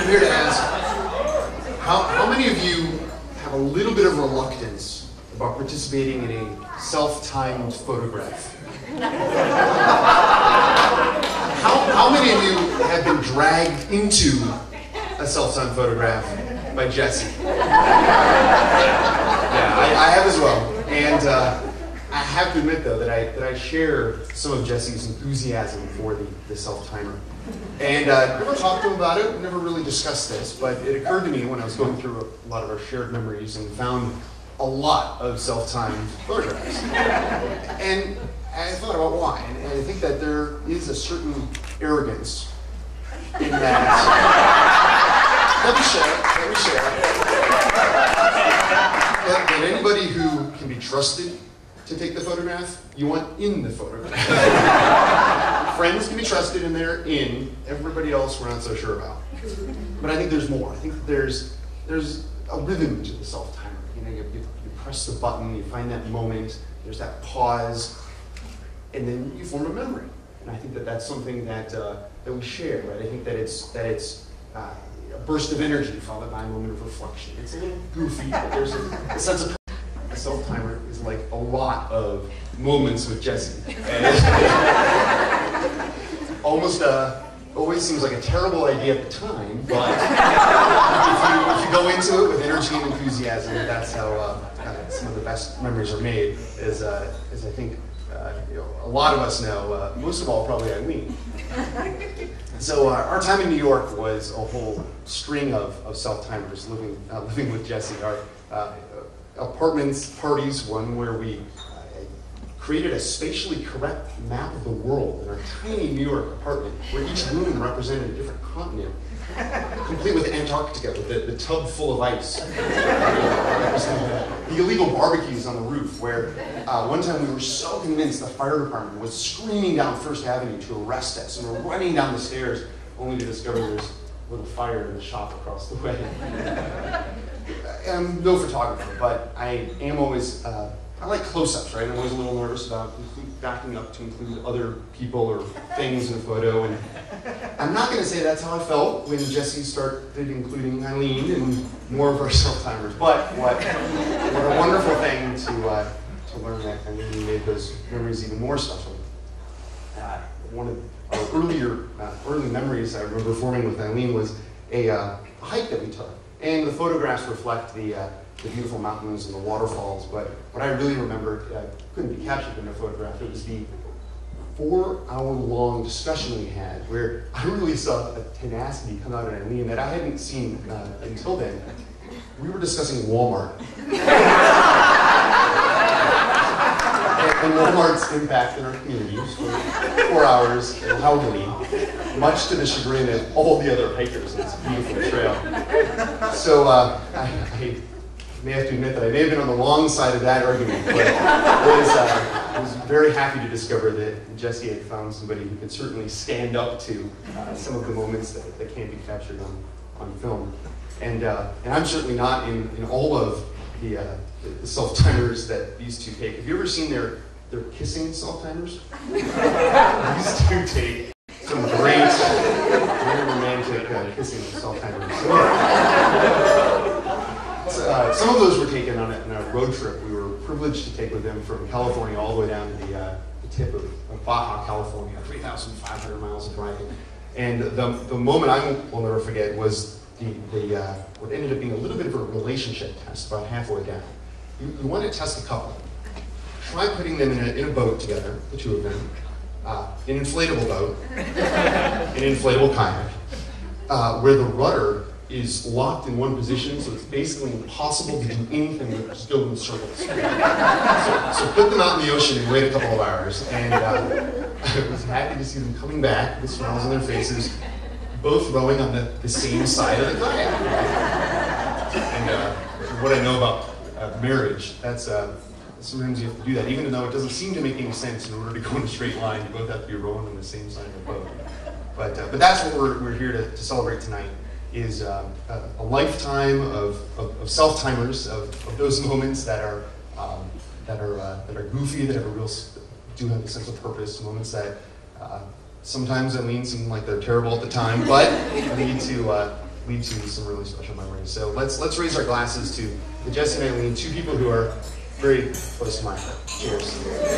here to ask, how many of you have a little bit of reluctance about participating in a self-timed photograph? How many of you have been dragged into a self-timed photograph by Jesse? Yeah, I have as well. And I have to admit, though, that I share some of Jesse's enthusiasm for the self-timer. And never talked to him about it, never really discussed this, but it occurred to me when I was going through a lot of our shared memories and found a lot of self-timed photographs. And I thought about why, and I think that there is a certain arrogance in that. Let me share. That anybody who can be trusted to take the photograph, you want in the photograph. Friends can be trusted and they're in. Everybody else we're not so sure about. But I think there's more. I think there's a rhythm to the self-timer. You know, you press the button, you find that moment, there's that pause, and then you form a memory. And I think that that's something that we share, right? I think that it's a burst of energy followed by a moment of reflection. It's a little goofy, but there's a sense of a self-timer is like a lot of moments with Jesse. Almost always seems like a terrible idea at the time, but if you go into it with energy and enthusiasm, that's how some of the best memories are made, as I think a lot of us know, most of all probably Eileen. So our time in New York was a whole string of self-timers living with Jesse. Our apartments, parties, one where we created a spatially correct map of the world in our tiny New York apartment, where each room represented a different continent, complete with Antarctica, with the tub full of ice. The illegal barbecues on the roof, where one time we were so convinced the fire department was screaming down First Avenue to arrest us, and we're running down the stairs, only to discover there's a little fire in the shop across the way. I'm no photographer, but I am always, I like close-ups, right? I'm always a little nervous about backing up to include other people or things in a photo, and I'm not going to say that's how I felt when Jesse started including Eileen and more of our self-timers, but what a wonderful thing to learn that Eileen made those memories even more special. One of our early memories I remember forming with Eileen was a hike that we took, and the photographs reflect the beautiful mountains and the waterfalls, but what I really remember couldn't be captured in a photograph. It was the 4-hour-long discussion we had, where I really saw a tenacity come out of Eileen that I hadn't seen until then. We were discussing Walmart. and Walmart's impact in our communities for 4 hours and how many, much to the chagrin of all the other hikers on this beautiful trail. So I may have to admit that I may have been on the wrong side of that argument, but I was very happy to discover that Jesse had found somebody who could certainly stand up to some of the moments that can't be captured on film. And I'm certainly not in all of the self-timers that these two take. Have you ever seen their kissing self-timers? These two take some great, very romantic kissing self-timers. Some of those were taken on a road trip we were privileged to take with them from California all the way down to the tip of Baja, California, 3,500 miles of driving. And the moment I will never forget was what ended up being a little bit of a relationship test about halfway down. You want to test a couple. Try putting them in a boat together, the two of them, an inflatable boat, an inflatable kayak, where the rudder is locked in one position, so it's basically impossible to do anything but just go in circles. So put them out in the ocean and wait a couple of hours, and I was happy to see them coming back with smiles on their faces, both rowing on the same side of the kayak. And what I know about marriage, that's sometimes you have to do that, even though it doesn't seem to make any sense. In order to go in a straight line, you both have to be rowing on the same side of the boat. But that's what we're here to celebrate tonight. Is a lifetime of self-timers, of those moments that are goofy, that do have a sense of purpose, moments that sometimes Eileen seem like they're terrible at the time, but lead to lead to some really special memories. So let's raise our glasses to the Jesse and Eileen, two people who are very close to my heart. Cheers.